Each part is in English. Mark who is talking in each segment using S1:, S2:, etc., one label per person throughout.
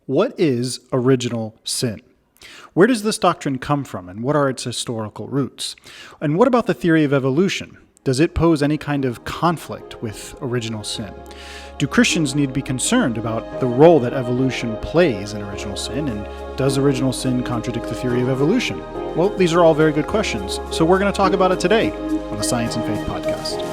S1: What is original sin? Where does this doctrine come from, and what are its historical roots? And what about the theory of evolution? Does it pose any kind of conflict with original sin? Do Christians need to be concerned about the role that evolution plays in original sin, and does original sin contradict the theory of evolution? Well, these are all very good questions, so we're going to talk about it today on the Science and Faith podcast.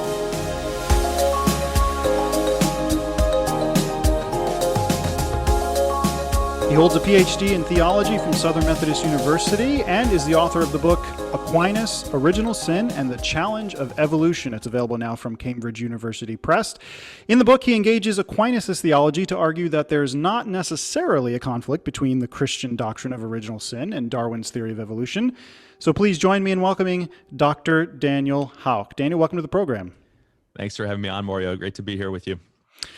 S1: He holds a PhD in theology from Southern Methodist University and is the author of the book Aquinas, Original Sin and the Challenge of Evolution. It's available now from Cambridge University Press. In the book, he engages Aquinas' theology to argue that there's not necessarily a conflict between the Christian doctrine of original sin and Darwin's theory of evolution. So please join me in welcoming Dr. Daniel Houck. Daniel, welcome to the program.
S2: Thanks for having me on, Mario. Great to be here with you.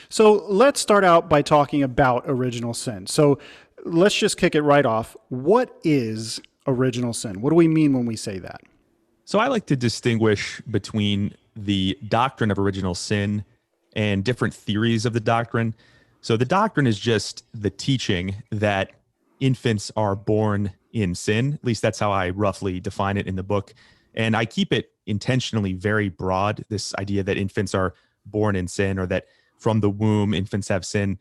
S1: So let's start out by talking about original sin. So let's just kick it right off. What is original sin? What do we mean when we say that?
S2: So I like to distinguish between the doctrine of original sin and different theories of the doctrine. So the doctrine is just the teaching that infants are born in sin. At least that's how I roughly define it in the book. And I keep it intentionally very broad, this idea that infants are born in sin, or that from the womb infants have sin.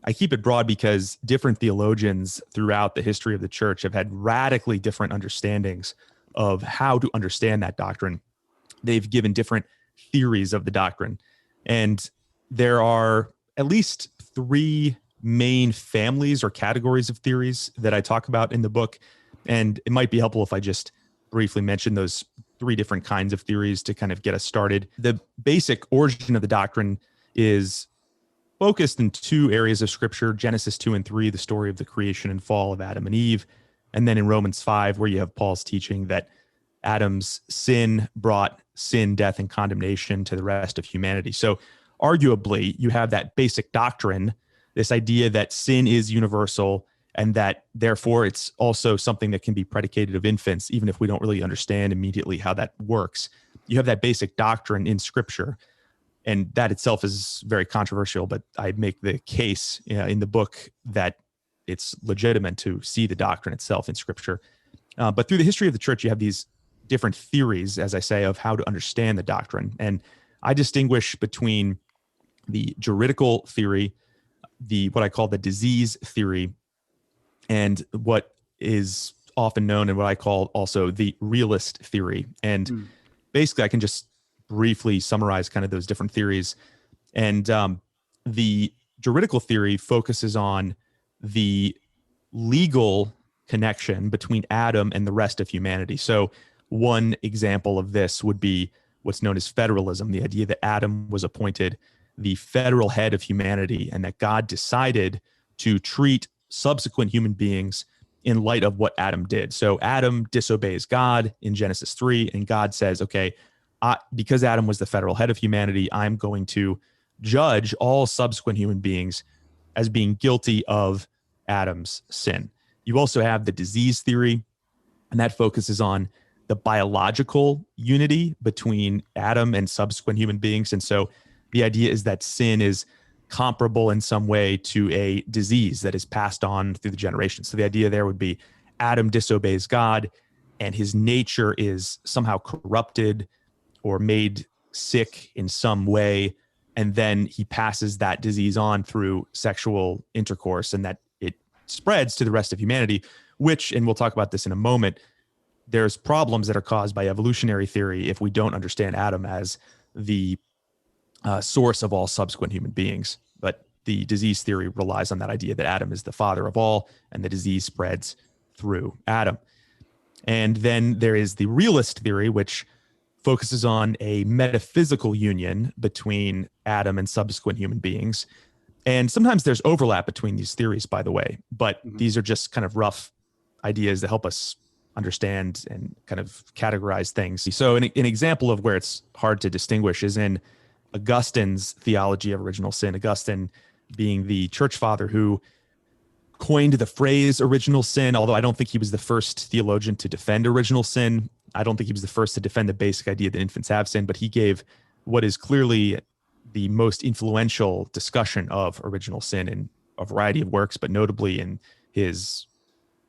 S2: I keep it broad because different theologians throughout the history of the church have had radically different understandings of how to understand that doctrine. They've given different theories of the doctrine. And there are at least three main families or categories of theories that I talk about in the book. And it might be helpful if I just briefly mention those three different kinds of theories to kind of get us started. The basic origin of the doctrine is focused in two areas of scripture: Genesis 2 and 3, the story of the creation and fall of Adam and Eve. And then in Romans 5, where you have Paul's teaching that Adam's sin brought sin, death, and condemnation to the rest of humanity. So arguably, you have that basic doctrine, this idea that sin is universal and that therefore it's also something that can be predicated of infants, even if we don't really understand immediately how that works. You have that basic doctrine in scripture. And that itself is very controversial, but I make the case in the book that it's legitimate to see the doctrine itself in Scripture. But through the history of the church, you have these different theories, as I say, of how to understand the doctrine. And I distinguish between the juridical theory, what I call the disease theory, and what is often known and what I call also the realist theory. And basically, I can just briefly summarize kind of those different theories. And the juridical theory focuses on the legal connection between Adam and the rest of humanity. So one example of this would be what's known as federalism, the idea that Adam was appointed the federal head of humanity and that God decided to treat subsequent human beings in light of what Adam did. So Adam disobeys God in Genesis 3, and God says, okay, because Adam was the federal head of humanity, I'm going to judge all subsequent human beings as being guilty of Adam's sin. You also have the disease theory, and that focuses on the biological unity between Adam and subsequent human beings. And so the idea is that sin is comparable in some way to a disease that is passed on through the generations. So the idea there would be Adam disobeys God, and his nature is somehow corrupted or made sick in some way, and then he passes that disease on through sexual intercourse, and that it spreads to the rest of humanity, which, and we'll talk about this in a moment, there's problems that are caused by evolutionary theory if we don't understand Adam as the source of all subsequent human beings. But the disease theory relies on that idea that Adam is the father of all, and the disease spreads through Adam. And then there is the realist theory, which focuses on a metaphysical union between Adam and subsequent human beings. And sometimes there's overlap between these theories, by the way, but these are just kind of rough ideas that help us understand and kind of categorize things. So an example of where it's hard to distinguish is in Augustine's theology of original sin. Augustine being the church father who coined the phrase original sin, although I don't think he was the first theologian to defend original sin. I don't think he was the first to defend the basic idea that infants have sin, but he gave what is clearly the most influential discussion of original sin in a variety of works, but notably in his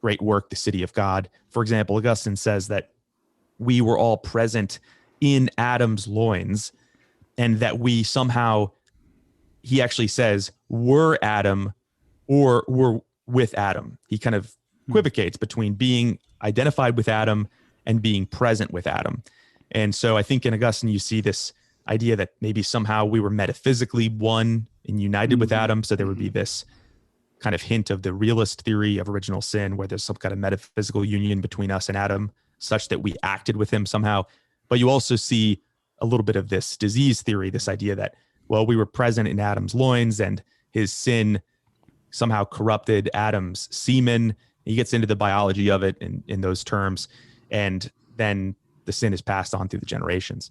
S2: great work, The City of God. For example, Augustine says that we were all present in Adam's loins, and that we somehow, he actually says, were Adam or were with Adam. He kind of equivocates between being identified with Adam and being present with Adam. And so I think in Augustine, you see this idea that maybe somehow we were metaphysically one and united with Adam. So there would be this kind of hint of the realist theory of original sin, where there's some kind of metaphysical union between us and Adam, such that we acted with him somehow. But you also see a little bit of this disease theory, this idea that, well, we were present in Adam's loins and his sin somehow corrupted Adam's semen. He gets into the biology of it in those terms. And then the sin is passed on through the generations.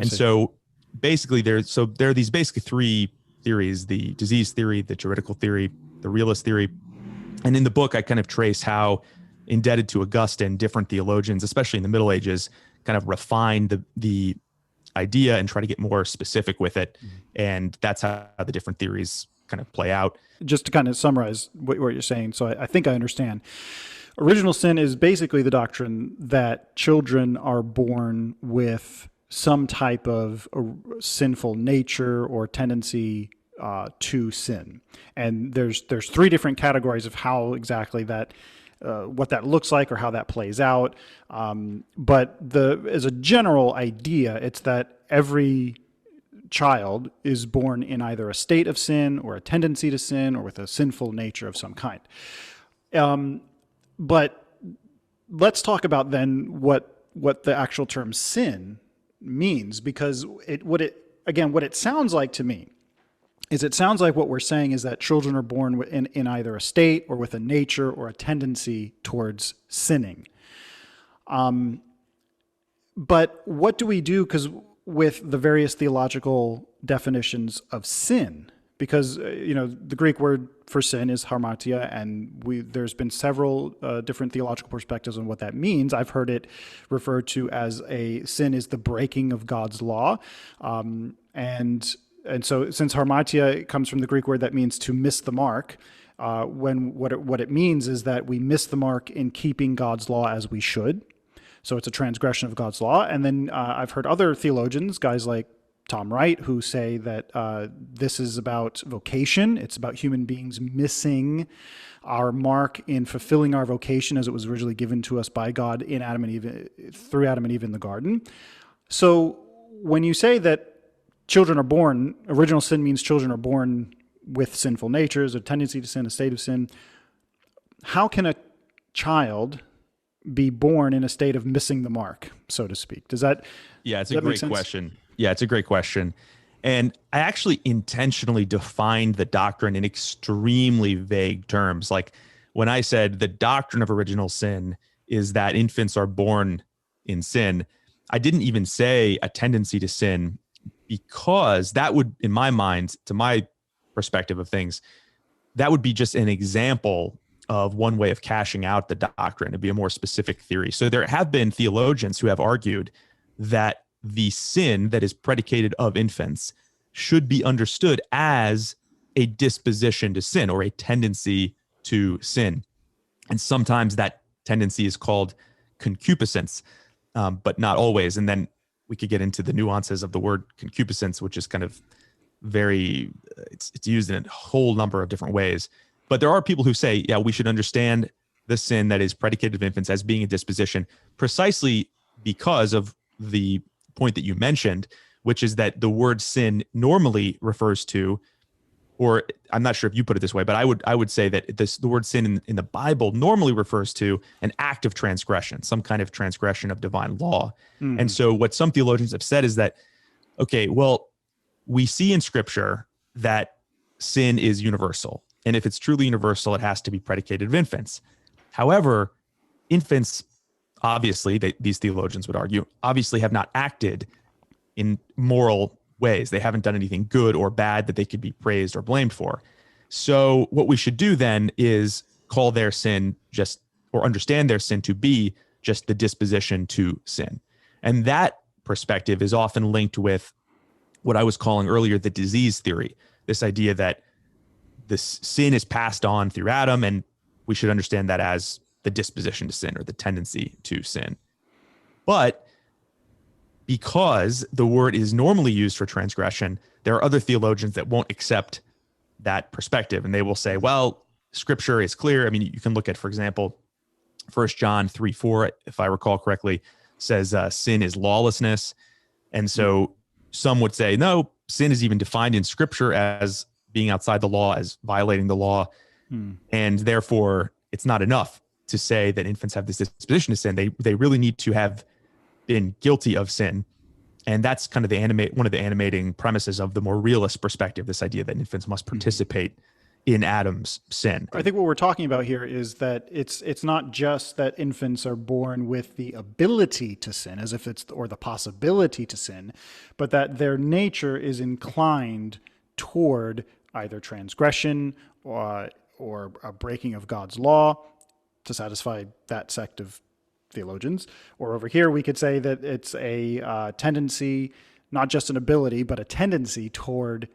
S2: So basically there are these basically three theories: the disease theory, the juridical theory, the realist theory. And in the book, I kind of trace how, indebted to Augustine, different theologians, especially in the Middle Ages, kind of refined the idea and try to get more specific with it. And that's how the different theories kind of play out.
S1: Just to kind of summarize what you're saying, so I think I understand. Original sin is basically the doctrine that children are born with some type of sinful nature or tendency to sin. And there's three different categories of how exactly that, what that looks like or how that plays out. But as a general idea, it's that every child is born in either a state of sin or a tendency to sin or with a sinful nature of some kind. But let's talk about then what the actual term sin means, because what it sounds like to me is, it sounds like what we're saying is that children are born in either a state or with a nature or a tendency towards sinning. But what do we do? Because with the various theological definitions of sin, because the Greek word for sin is harmatia, and there's been several different theological perspectives on what that means. I've heard it referred to as a sin is the breaking of God's law, and so since harmatia comes from the Greek word that means to miss the mark, what it means is that we miss the mark in keeping God's law as we should. So it's a transgression of God's law. And then I've heard other theologians, guys like Tom Wright, who say that this is about vocation. It's about human beings missing our mark in fulfilling our vocation as it was originally given to us by God in Adam and Eve, through Adam and Eve in the garden. So when you say that children are born, original sin means children are born with sinful natures, a tendency to sin, a state of sin. How can a child be born in a state of missing the mark, so to speak? Does that?
S2: Yeah, it's a great question. Yeah, it's a great question. And I actually intentionally defined the doctrine in extremely vague terms. Like when I said the doctrine of original sin is that infants are born in sin, I didn't even say a tendency to sin, because that would, in my mind, to my perspective of things, that would be just an example of one way of cashing out the doctrine. It'd be a more specific theory. So there have been theologians who have argued that the sin that is predicated of infants should be understood as a disposition to sin or a tendency to sin. And sometimes that tendency is called concupiscence, but not always. And then we could get into the nuances of the word concupiscence, which is kind of it's used in a whole number of different ways. But there are people who say, yeah, we should understand the sin that is predicated of infants as being a disposition, precisely because of the point that you mentioned, which is that the word sin normally refers to, or I'm not sure if you put it this way, but I would say that the word sin in the Bible normally refers to an act of transgression, some kind of transgression of divine law. Mm-hmm. And so what some theologians have said is that, okay, well, we see in Scripture that sin is universal. And if it's truly universal, it has to be predicated of infants. However, infants, obviously, these theologians would argue, obviously have not acted in moral ways. They haven't done anything good or bad that they could be praised or blamed for. So what we should do then is call their sin or understand their sin to be just the disposition to sin. And that perspective is often linked with what I was calling earlier the disease theory, this idea that this sin is passed on through Adam, and we should understand that as the disposition to sin or the tendency to sin. But because the word is normally used for transgression, there are other theologians that won't accept that perspective. And they will say, well, scripture is clear. I mean, you can look at, for example, 1 John 3:4, if I recall correctly, says sin is lawlessness. And so some would say, no, sin is even defined in scripture as being outside the law, as violating the law. And therefore, it's not enough to say that infants have this disposition to sin. They really need to have been guilty of sin. And that's kind of one of the animating premises of the more realist perspective, this idea that infants must participate in Adam's sin.
S1: I think what we're talking about here is that it's not just that infants are born with the ability to sin, as if or the possibility to sin, but that their nature is inclined toward either transgression or a breaking of God's law to satisfy that sect of theologians. Or over here, we could say that it's a tendency, not just an ability, but a tendency toward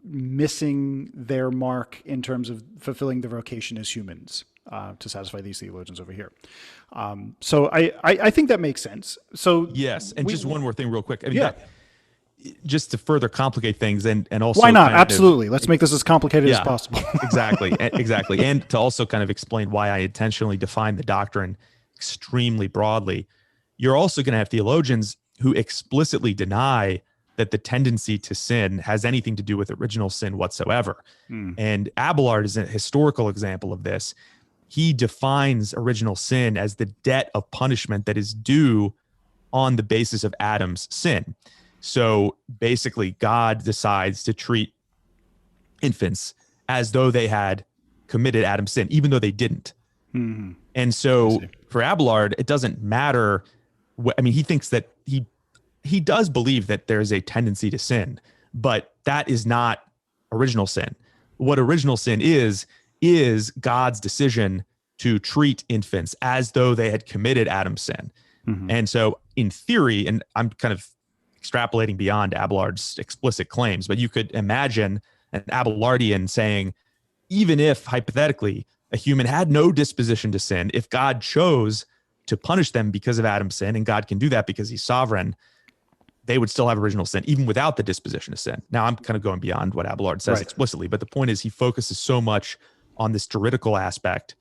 S1: missing their mark in terms of fulfilling their vocation as humans, to satisfy these theologians over here. So I think that makes sense. So
S2: yes, and just one more thing real quick. I mean, just to further complicate things and also
S1: why not? Absolutely. Let's make this as complicated as possible.
S2: Exactly. And to also kind of explain why I intentionally define the doctrine extremely broadly, you're also going to have theologians who explicitly deny that the tendency to sin has anything to do with original sin whatsoever. And Abelard is a historical example of this. He defines original sin as the debt of punishment that is due on the basis of Adam's sin. So basically, God decides to treat infants as though they had committed Adam's sin, even though they didn't. And so for Abelard, it doesn't matter. I mean, he thinks that he does believe that there's a tendency to sin, but that is not original sin. What original sin is God's decision to treat infants as though they had committed Adam's sin. And so in theory, and I'm kind of extrapolating beyond Abelard's explicit claims, but you could imagine an Abelardian saying, even if hypothetically a human had no disposition to sin, if God chose to punish them because of Adam's sin, and God can do that because he's sovereign, they would still have original sin, even without the disposition to sin. Now, I'm kind of going beyond what Abelard says explicitly, but the point is he focuses so much on this juridical aspect,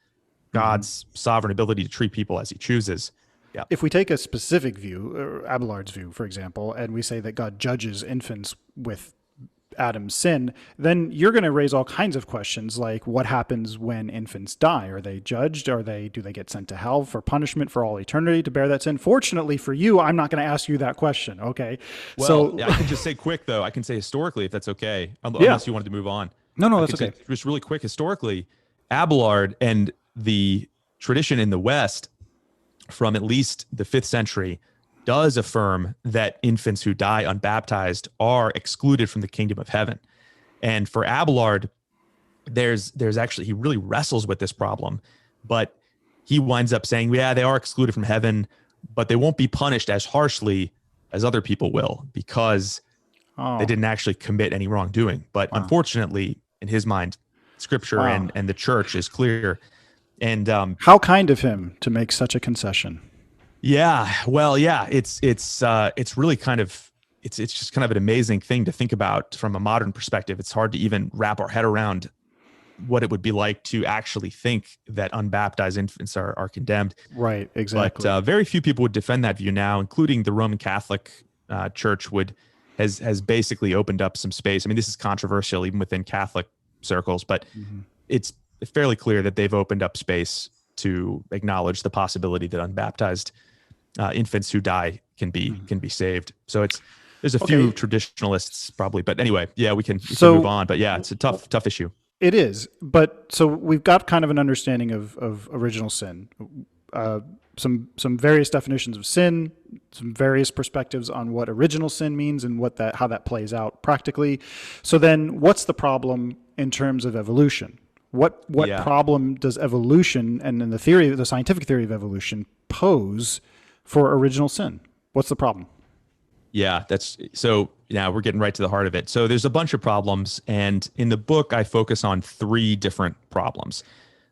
S2: God's sovereign ability to treat people as he chooses. Yeah.
S1: If we take a specific view, Abelard's view, for example, and we say that God judges infants with Adam's sin, then you're going to raise all kinds of questions like what happens when infants die? Are they judged? Do they get sent to hell for punishment for all eternity to bear that sin? Fortunately for you, I'm not going to ask you that question. Okay.
S2: Well, I can just say quick though. I can say historically, if that's okay, unless you wanted to move on.
S1: No, that's okay.
S2: Just really quick. Historically, Abelard and the tradition in the West from at least the 5th century does affirm that infants who die unbaptized are excluded from the kingdom of heaven. And for Abelard, there's actually, he really wrestles with this problem, but he winds up saying, yeah, they are excluded from heaven, but they won't be punished as harshly as other people will because they didn't actually commit any wrongdoing. But unfortunately, in his mind, scripture and the church is clear. And
S1: how kind of him to make such a concession.
S2: Yeah, well, yeah, it's really kind of it's just kind of an amazing thing to think about from a modern perspective. It's hard to even wrap our head around what it would be like to actually think that unbaptized infants are condemned.
S1: Right, exactly.
S2: But very few people would defend that view now, including the Roman Catholic Church has basically opened up some space. I mean, this is controversial even within Catholic circles, but it's fairly clear that they've opened up space to acknowledge the possibility that unbaptized infants who die can be saved. So there's a few traditionalists probably, but anyway, yeah, we can move on. But yeah, it's a tough issue.
S1: It is, but so we've got kind of an understanding of original sin, some various definitions of sin, some various perspectives on what original sin means and how that plays out practically. So then, what's the problem in terms of evolution? What problem does evolution and then the scientific theory of evolution pose for original sin? What's the problem?
S2: Yeah, that's so Now we're getting right to the heart of it. So there's a bunch of problems, and in the book, I focus on three different problems.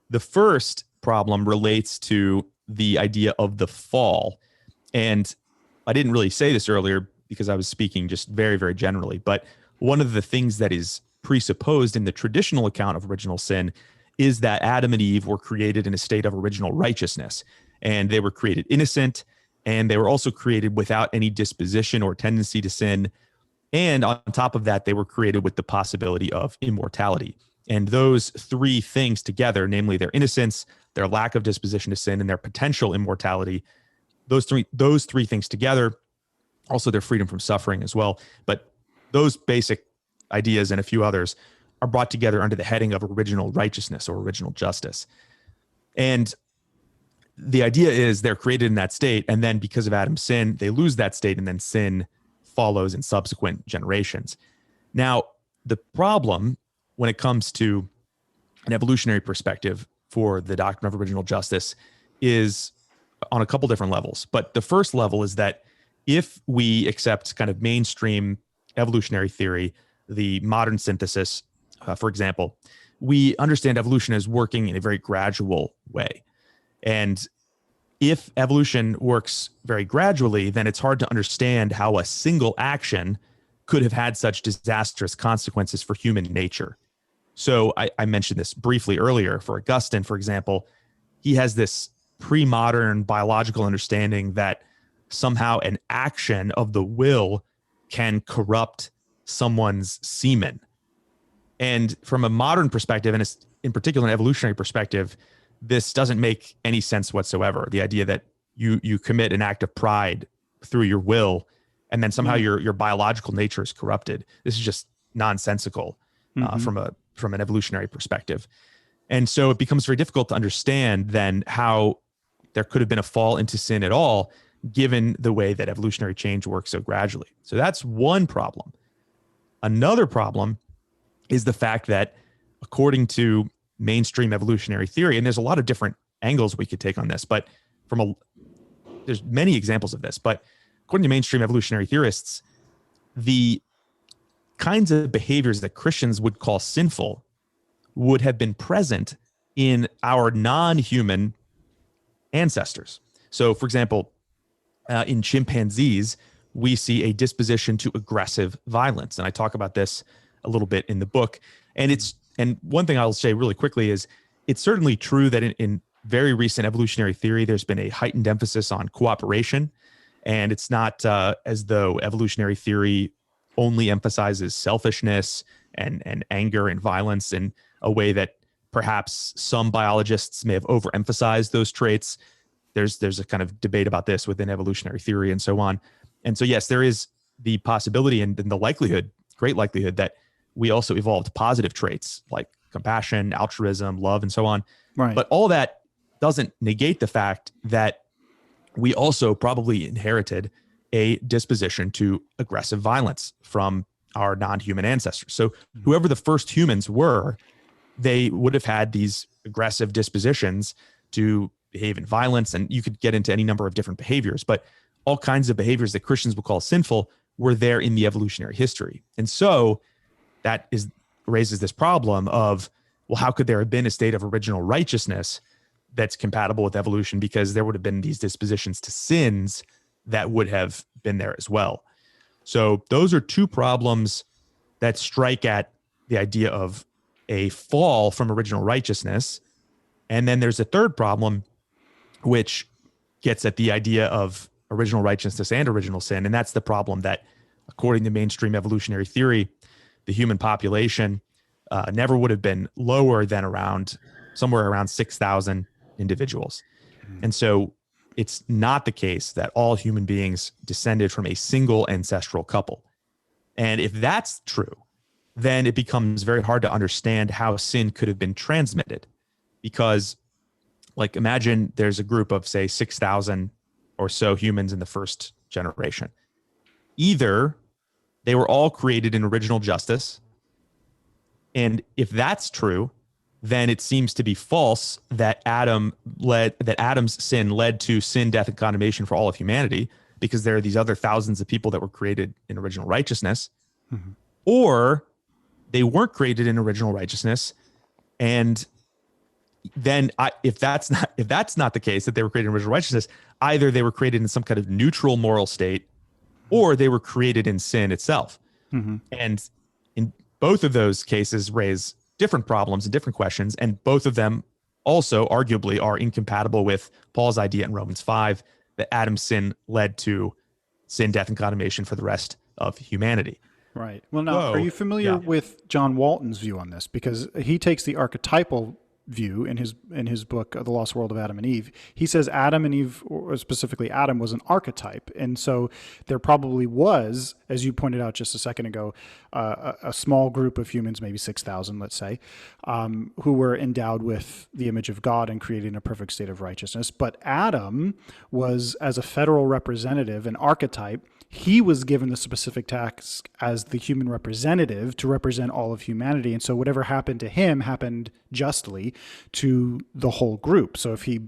S2: The first problem relates to the idea of the fall. And I didn't really say this earlier because I was speaking just very, very generally. But one of the things that is presupposed in the traditional account of original sin is that Adam and Eve were created in a state of original righteousness. And they were created innocent, and they were also created without any disposition or tendency to sin. And on top of that, they were created with the possibility of immortality. And those three things together, namely their innocence, their lack of disposition to sin, and their potential immortality, those three things together, also their freedom from suffering as well. But those basic ideas and a few others are brought together under the heading of original righteousness or original justice. And the idea is they're created in that state, and then because of Adam's sin, they lose that state, and then sin follows in subsequent generations. Now, the problem when it comes to an evolutionary perspective for the doctrine of original justice is on a couple different levels. But the first level is that if we accept kind of mainstream evolutionary theory, the modern synthesis, for example, we understand evolution as working in a very gradual way. And if evolution works very gradually, then it's hard to understand how a single action could have had such disastrous consequences for human nature. So I mentioned this briefly earlier. For Augustine, for example, he has this pre-modern biological understanding that somehow an action of the will can corrupt someone's semen. And from a modern perspective, and in particular an evolutionary perspective, this doesn't make any sense whatsoever. The idea that you commit an act of pride through your will, and then somehow your biological nature is corrupted. This is just nonsensical from an evolutionary perspective. And so it becomes very difficult to understand then how there could have been a fall into sin at all, given the way that evolutionary change works so gradually. So that's one problem. Another problem is the fact that according to mainstream evolutionary theory, and there's a lot of different angles we could take on this, but there's many examples of this, but according to mainstream evolutionary theorists, the kinds of behaviors that Christians would call sinful would have been present in our non-human ancestors. So, for example, in chimpanzees, we see a disposition to aggressive violence. And I talk about this a little bit in the book. And one thing I'll say really quickly is it's certainly true that in very recent evolutionary theory, there's been a heightened emphasis on cooperation. And it's not as though evolutionary theory only emphasizes selfishness and anger and violence in a way that perhaps some biologists may have overemphasized those traits. There's a kind of debate about this within evolutionary theory and so on. And so, yes, there is the possibility and the likelihood, great likelihood, that we also evolved positive traits like compassion, altruism, love, and so on.
S1: Right.
S2: But all that doesn't negate the fact that we also probably inherited a disposition to aggressive violence from our non-human ancestors. So whoever the first humans were, they would have had these aggressive dispositions to behave in violence. And you could get into any number of different behaviors, but all kinds of behaviors that Christians would call sinful were there in the evolutionary history. And so that raises this problem of, well, how could there have been a state of original righteousness that's compatible with evolution? Because there would have been these dispositions to sins that would have been there as well. So those are two problems that strike at the idea of a fall from original righteousness. And then there's a third problem, which gets at the idea of original righteousness and original sin. And that's the problem that, according to mainstream evolutionary theory, the human population never would have been lower than somewhere around 6,000 individuals. And so it's not the case that all human beings descended from a single ancestral couple. And if that's true, then it becomes very hard to understand how sin could have been transmitted. Because, like, imagine there's a group of, say, 6,000 or so humans in the first generation. Either they were all created in original justice, and if that's true, then it seems to be false that Adam's sin led to sin, death, and condemnation for all of humanity, because there are these other thousands of people that were created in original righteousness. or they weren't created in original righteousness. And then if that's not the case, that they were created in original righteousness, either they were created in some kind of neutral moral state, or they were created in sin itself. And in both of those cases raise different problems and different questions, and both of them also arguably are incompatible with Paul's idea in Romans 5 that Adam's sin led to sin, death, and condemnation for the rest of humanity.
S1: Right. Well, now, are you familiar with John Walton's view on this? Because he takes the archetypal view in his book, The Lost World of Adam and Eve. He says Adam and Eve, or specifically Adam, was an archetype. And so there probably was, as you pointed out just a second ago, a small group of humans, maybe 6,000, let's say, who were endowed with the image of God and created in a perfect state of righteousness. But Adam was, as a federal representative, an archetype. He was given the specific task as the human representative to represent all of humanity. And so whatever happened to him happened justly to the whole group. So if he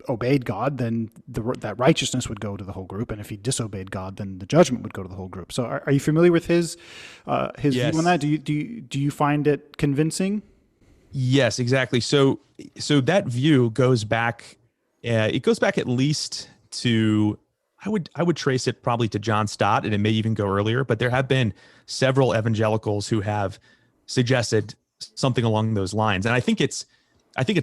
S1: obeyed God, then that righteousness would go to the whole group. And if he disobeyed God, then the judgment would go to the whole group. So are you familiar with his view on that? Do you find it convincing?
S2: Yes, exactly. So that view goes back, it goes back at least to, I would trace it probably to John Stott, and it may even go earlier, but there have been several evangelicals who have suggested something along those lines. And I think it's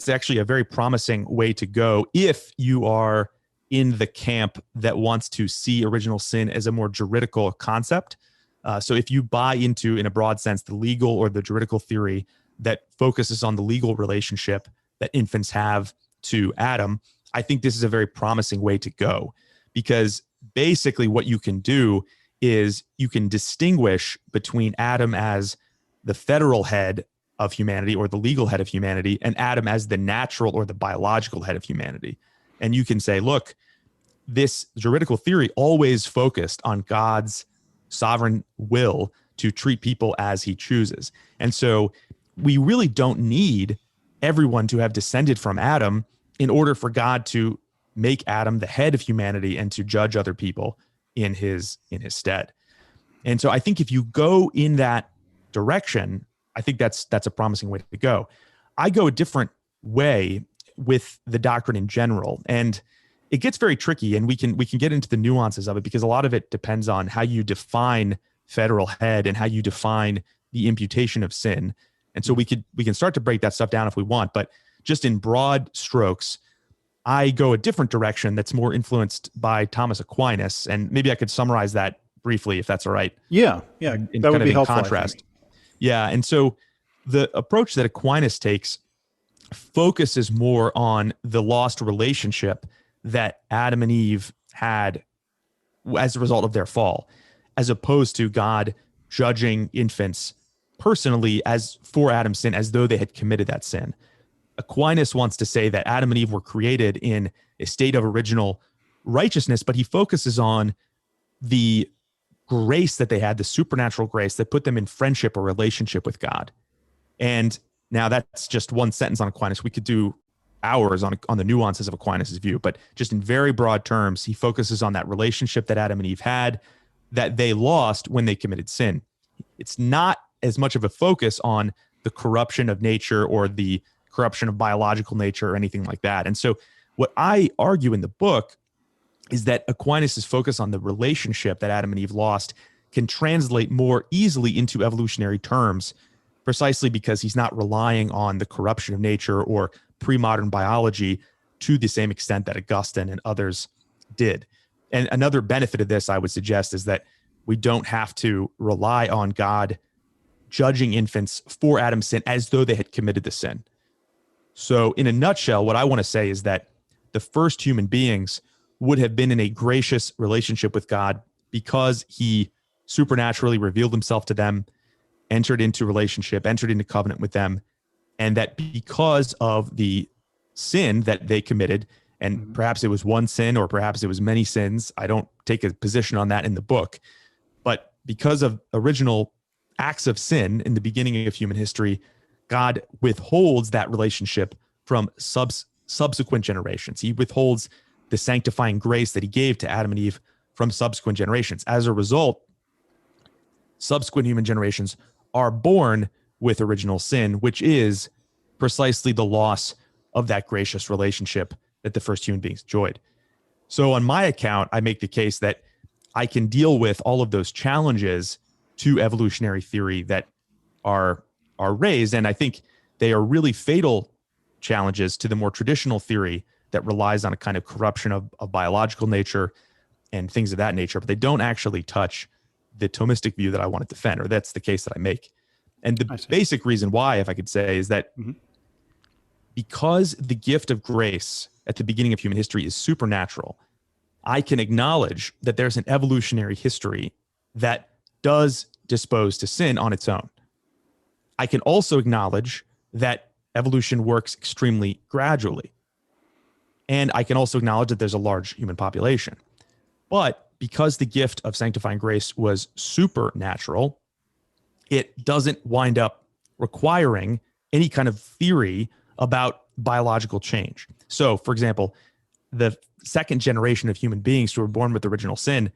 S2: actually a very promising way to go if you are in the camp that wants to see original sin as a more juridical concept. So if you buy into, in a broad sense, the legal or the juridical theory that focuses on the legal relationship that infants have to Adam, I think this is a very promising way to go. Because basically what you can do is you can distinguish between Adam as the federal head of humanity or the legal head of humanity and Adam as the natural or the biological head of humanity. And you can say, look, this juridical theory always focused on God's sovereign will to treat people as he chooses. And so we really don't need everyone to have descended from Adam in order for God to make Adam the head of humanity and to judge other people in his stead. And so I think if you go in that direction, I think that's a promising way to go. I go a different way with the doctrine in general, and it gets very tricky, and we can get into the nuances of it because a lot of it depends on how you define federal head and how you define the imputation of sin. And so we can start to break that stuff down if we want, but just in broad strokes, I go a different direction that's more influenced by Thomas Aquinas, and maybe I could summarize that briefly if that's all right.
S1: Yeah,
S2: in
S1: that would be helpful.
S2: Contrast. Yeah, and so the approach that Aquinas takes focuses more on the lost relationship that Adam and Eve had as a result of their fall, as opposed to God judging infants personally as for Adam's sin, as though they had committed that sin. Aquinas wants to say that Adam and Eve were created in a state of original righteousness, but he focuses on the grace that they had, the supernatural grace that put them in friendship or relationship with God. And now that's just one sentence on Aquinas. We could do hours on the nuances of Aquinas' view, but just in very broad terms, he focuses on that relationship that Adam and Eve had that they lost when they committed sin. It's not as much of a focus on the corruption of nature or the corruption of biological nature or anything like that. And so what I argue in the book is that Aquinas' focus on the relationship that Adam and Eve lost can translate more easily into evolutionary terms, precisely because he's not relying on the corruption of nature or pre-modern biology to the same extent that Augustine and others did. And another benefit of this, I would suggest, is that we don't have to rely on God judging infants for Adam's sin as though they had committed the sin. So in a nutshell, what I want to say is that the first human beings would have been in a gracious relationship with God because he supernaturally revealed himself to them, entered into relationship, entered into covenant with them, and that because of the sin that they committed, and perhaps it was one sin or perhaps it was many sins, I don't take a position on that in the book, but because of original acts of sin in the beginning of human history, God withholds that relationship from subsequent generations. He withholds the sanctifying grace that he gave to Adam and Eve from subsequent generations. As a result, subsequent human generations are born with original sin, which is precisely the loss of that gracious relationship that the first human beings enjoyed. So on my account, I make the case that I can deal with all of those challenges to evolutionary theory that are raised, and I think they are really fatal challenges to the more traditional theory that relies on a kind of corruption of biological nature and things of that nature, but they don't actually touch the Thomistic view that I want to defend, or that's the case that I make. And the basic reason why, if I could say, is that because the gift of grace at the beginning of human history is supernatural, I can acknowledge that there's an evolutionary history that does dispose to sin on its own. I can also acknowledge that evolution works extremely gradually. And I can also acknowledge that there's a large human population. But because the gift of sanctifying grace was supernatural, it doesn't wind up requiring any kind of theory about biological change. So, for example, the second generation of human beings who are born with original sin,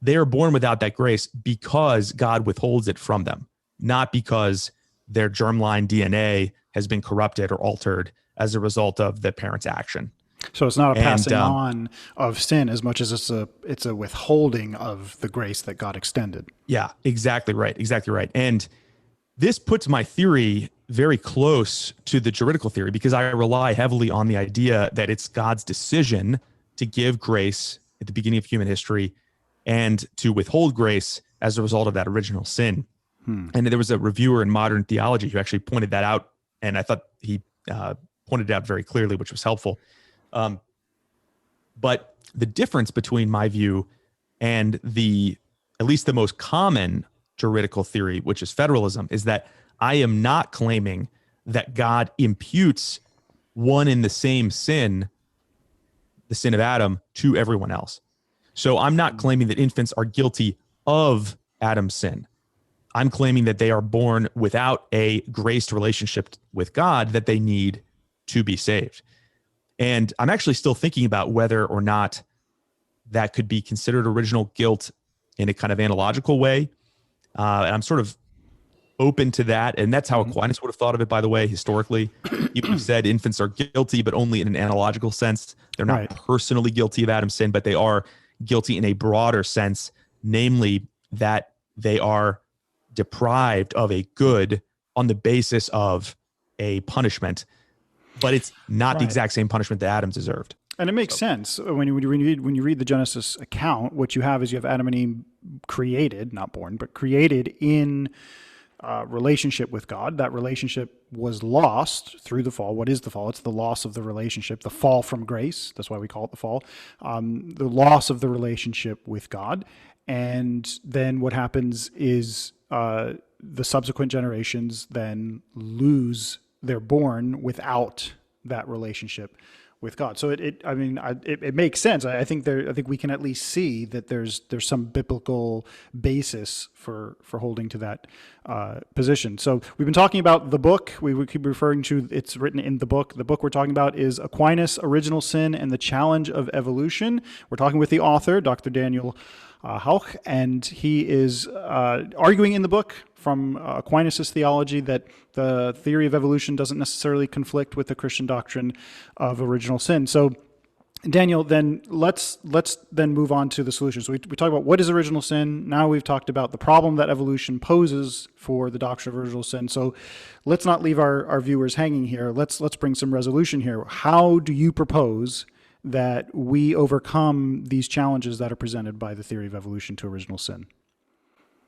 S2: they are born without that grace because God withholds it from them, not because their germline DNA has been corrupted or altered as a result of the parent's action.
S1: So it's not a passing on of sin as much as it's a withholding of the grace that God extended.
S2: Yeah, exactly right. Exactly right. And this puts my theory very close to the juridical theory because I rely heavily on the idea that it's God's decision to give grace at the beginning of human history and to withhold grace as a result of that original sin. And there was a reviewer in Modern Theology who actually pointed that out, and I thought he pointed it out very clearly, which was helpful. But the difference between my view and at least the most common juridical theory, which is federalism, is that I am not claiming that God imputes one and the same sin, the sin of Adam, to everyone else. So I'm not claiming that infants are guilty of Adam's sin. I'm claiming that they are born without a graced relationship with God that they need to be saved. And I'm actually still thinking about whether or not that could be considered original guilt in a kind of analogical way. And I'm sort of open to that. And that's how Aquinas would have thought of it, by the way, historically. He said infants are guilty, but only in an analogical sense. They're not personally guilty of Adam's sin, but they are guilty in a broader sense, namely that they are deprived of a good on the basis of a punishment, but it's not the exact same punishment that Adam deserved. And
S1: it makes sense. When you read the Genesis account, what you have is you have Adam and Eve created, not born, but created in relationship with God. That relationship was lost through the fall. What is the fall? It's the loss of the relationship, the fall from grace. That's why we call it the fall. The loss of the relationship with God. And then what happens is the subsequent generations then lose, they're born without that relationship with God. So it makes sense. I think we can at least see that there's some biblical basis for holding to that position. So we've been talking about the book. We would keep referring to it's written in the book. The book we're talking about is Aquinas, Original Sin and the Challenge of Evolution. We're talking with the author, Dr. Daniel Houck, and he is arguing in the book from Aquinas' theology that the theory of evolution doesn't necessarily conflict with the Christian doctrine of original sin. So, Daniel, then let's then move on to the solution. So we talked about what is original sin. Now we've talked about the problem that evolution poses for the doctrine of original sin. So let's not leave our viewers hanging here. Let's bring some resolution here. How do you propose that we overcome these challenges that are presented by the theory of evolution to original sin?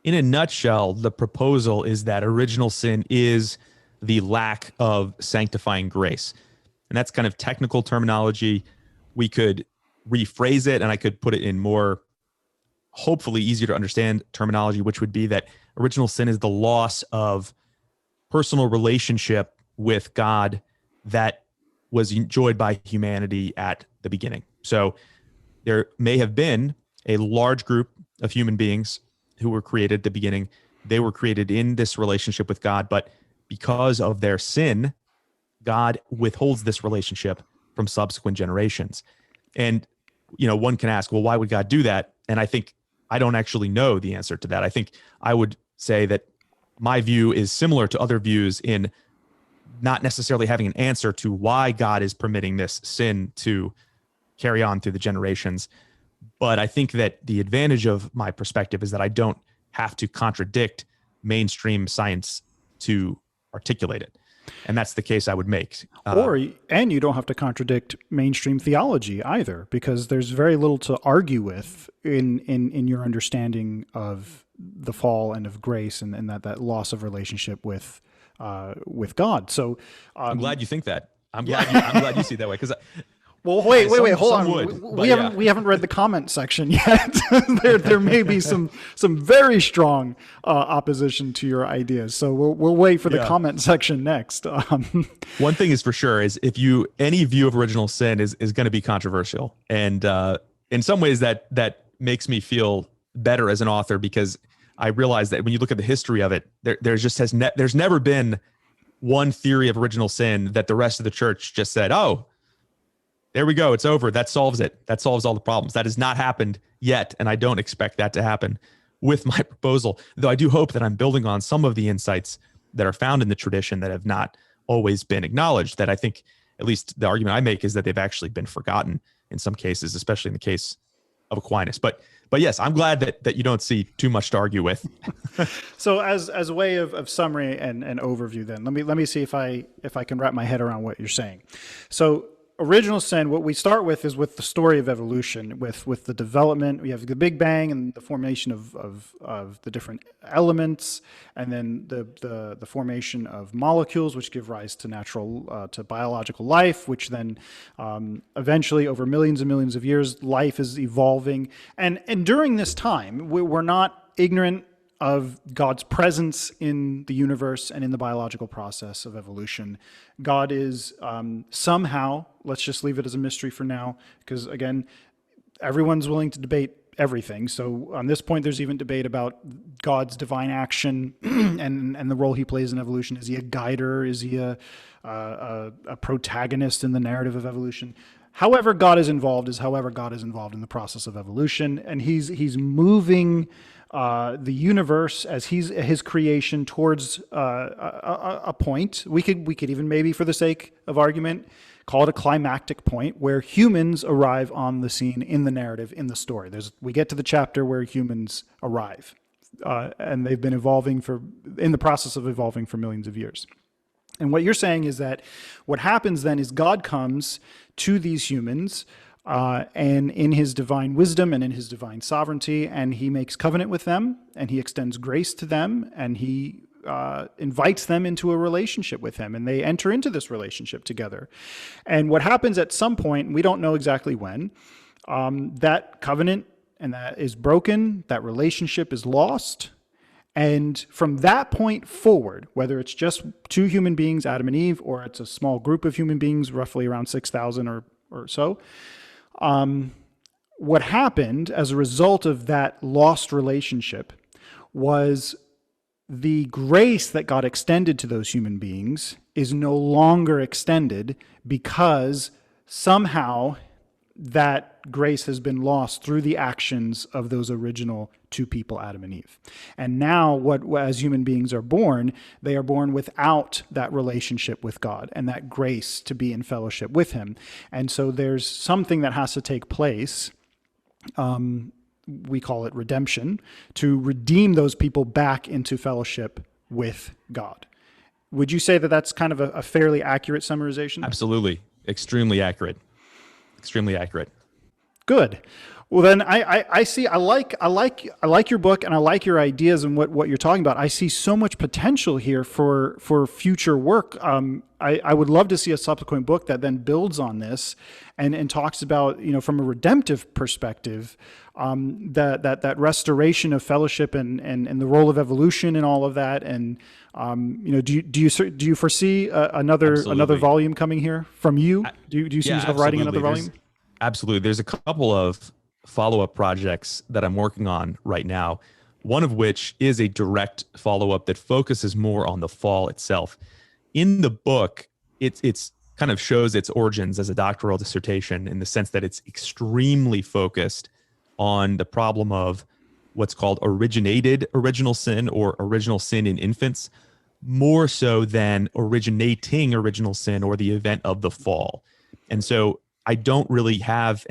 S2: In a nutshell, the proposal is that original sin is the lack of sanctifying grace. And that's kind of technical terminology. We could rephrase it, and I could put it in more, hopefully easier to understand terminology, which would be that original sin is the loss of personal relationship with God that was enjoyed by humanity at the beginning. So there may have been a large group of human beings who were created at the beginning. They were created in this relationship with God, but because of their sin, God withholds this relationship from subsequent generations. And, one can ask, well, why would God do that? And I think I don't actually know the answer to that. I think I would say that my view is similar to other views in not necessarily having an answer to why God is permitting this sin to carry on through the generations. But I think that the advantage of my perspective is that I don't have to contradict mainstream science to articulate it. And that's the case I would make.
S1: And you don't have to contradict mainstream theology either, because there's very little to argue with in your understanding of the fall and of grace and that loss of relationship with God. So
S2: I'm glad you think that. I'm glad you see it that way, because
S1: well, wait, hold on. We haven't read the comment section yet. there may be some very strong opposition to your ideas. So we'll wait for the comment section next.
S2: One thing is for sure is any view of original sin is going to be controversial, and in some ways that makes me feel better as an author, because I realize that when you look at the history of it, there's never been one theory of original sin that the rest of the church just said, oh, there we go, it's over. That solves it. That solves all the problems. That has not happened yet, and I don't expect that to happen with my proposal, though I do hope that I'm building on some of the insights that are found in the tradition that have not always been acknowledged, that I think, at least the argument I make, is that they've actually been forgotten in some cases, especially in the case of Aquinas. But yes, I'm glad that you don't see too much to argue with.
S1: So as a way of summary and overview, then let me see if I can wrap my head around what you're saying. So original sin, what we start with is with the story of evolution, with the development. We have the Big Bang and the formation of the different elements, and then the formation of molecules, which give rise to to biological life, which then eventually, over millions and millions of years, life is evolving. And during this time, we're not ignorant of God's presence in the universe and in the biological process of evolution. God is somehow, let's just leave it as a mystery for now, because again, everyone's willing to debate everything. So on this point, there's even debate about God's divine action and the role he plays in evolution. Is he a guider? Is he a protagonist in the narrative of evolution? However God is involved in the process of evolution, and he's moving the universe as his creation towards a point. We could even, maybe for the sake of argument, call it a climactic point where humans arrive on the scene in the narrative, in the story. We get to the chapter where humans arrive, and they've been in the process of evolving for millions of years. And what you're saying is that what happens then is God comes to these humans and in his divine wisdom and in his divine sovereignty, and he makes covenant with them, and he extends grace to them, and he invites them into a relationship with him, and they enter into this relationship together. And what happens at some point, we don't know exactly when, that covenant and that is broken, that relationship is lost. And from that point forward, whether it's just two human beings, Adam and Eve, or it's a small group of human beings, roughly around 6,000 or so, what happened as a result of that lost relationship was the grace that God extended to those human beings is no longer extended, because somehow that grace has been lost through the actions of those original two people, Adam and Eve. And now, as human beings are born, they are born without that relationship with God and that grace to be in fellowship with him. And so there's something that has to take place, we call it redemption, to redeem those people back into fellowship with God. Would you say that that's kind of a fairly accurate summarization?
S2: Absolutely. Extremely accurate. Extremely accurate.
S1: Good. Well, then I see. I like your book, and I like your ideas and what you're talking about. I see so much potential here for future work. I would love to see a subsequent book that then builds on this and talks about, from a redemptive perspective, that restoration of fellowship and the role of evolution and all of that. And do you foresee another volume coming here from you? Do you see yourself writing another volume?
S2: Absolutely. There's a couple of follow-up projects that I'm working on right now, one of which is a direct follow-up that focuses more on the fall itself. In the book, it's kind of shows its origins as a doctoral dissertation in the sense that it's extremely focused on the problem of what's called originated original sin or original sin in infants, more so than originating original sin or the event of the fall. And so I don't really have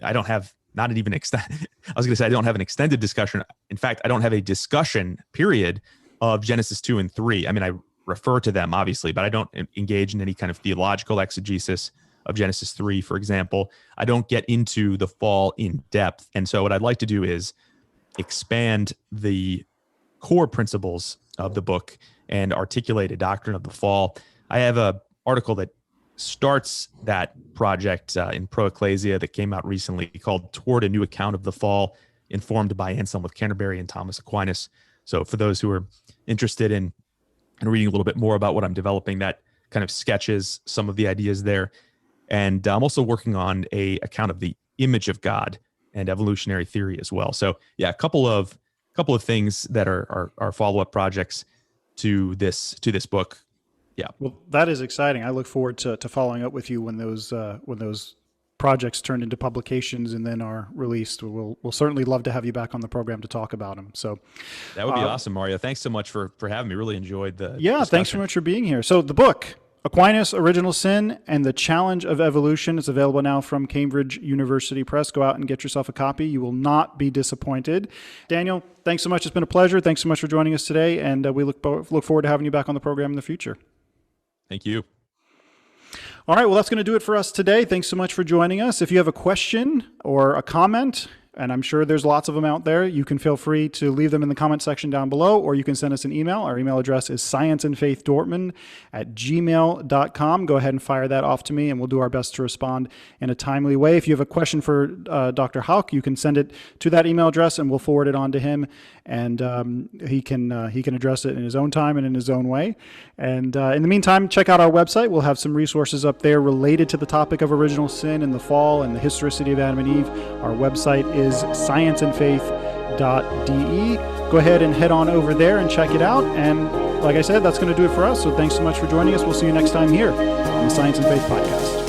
S2: I don't have not even extend. I was going to say I don't have an extended discussion. In fact, I don't have a discussion period of Genesis 2 and 3. I mean, I refer to them obviously, but I don't engage in any kind of theological exegesis of Genesis 3, for example. I don't get into the fall in depth. And so what I'd like to do is expand the core principles of the book and articulate a doctrine of the fall. I have an article that starts that project in Pro Ecclesia that came out recently called Toward a New Account of the Fall, informed by Anselm of Canterbury and Thomas Aquinas. So for those who are interested in reading a little bit more about what I'm developing, that kind of sketches some of the ideas there. And I'm also working on a account of the image of God and evolutionary theory as well. So yeah, a couple of things that are follow-up projects to this book. Yeah.
S1: Well, that is exciting. I look forward to following up with you when those projects turn into publications and then are released. We'll certainly love to have you back on the program to talk about them. So
S2: that would be awesome, Mario. Thanks so much for having me. Really enjoyed the discussion.
S1: Thanks so much for being here. So the book, Aquinas, Original Sin and the Challenge of Evolution, is available now from Cambridge University Press. Go out and get yourself a copy. You will not be disappointed. Daniel, thanks so much. It's been a pleasure. Thanks so much for joining us today, and we look forward to having you back on the program in the future.
S2: Thank you.
S1: All right, well, that's going to do it for us today. Thanks so much for joining us. If you have a question or a comment, and I'm sure there's lots of them out there, you can feel free to leave them in the comment section down below, or you can send us an email. Our email address is scienceandfaithdortmund@gmail.com. Go ahead and fire that off to me, and we'll do our best to respond in a timely way. If you have a question for Dr. Houck, you can send it to that email address, and we'll forward it on to him, and he can address it in his own time and in his own way. And in the meantime, check out our website. We'll have some resources up there related to the topic of original sin and the fall and the historicity of Adam and Eve. Our website is scienceandfaith.de. Go ahead and head on over there and check it out. And like I said, that's going to do it for us. So thanks so much for joining us. We'll see you next time here on the Science and Faith Podcast.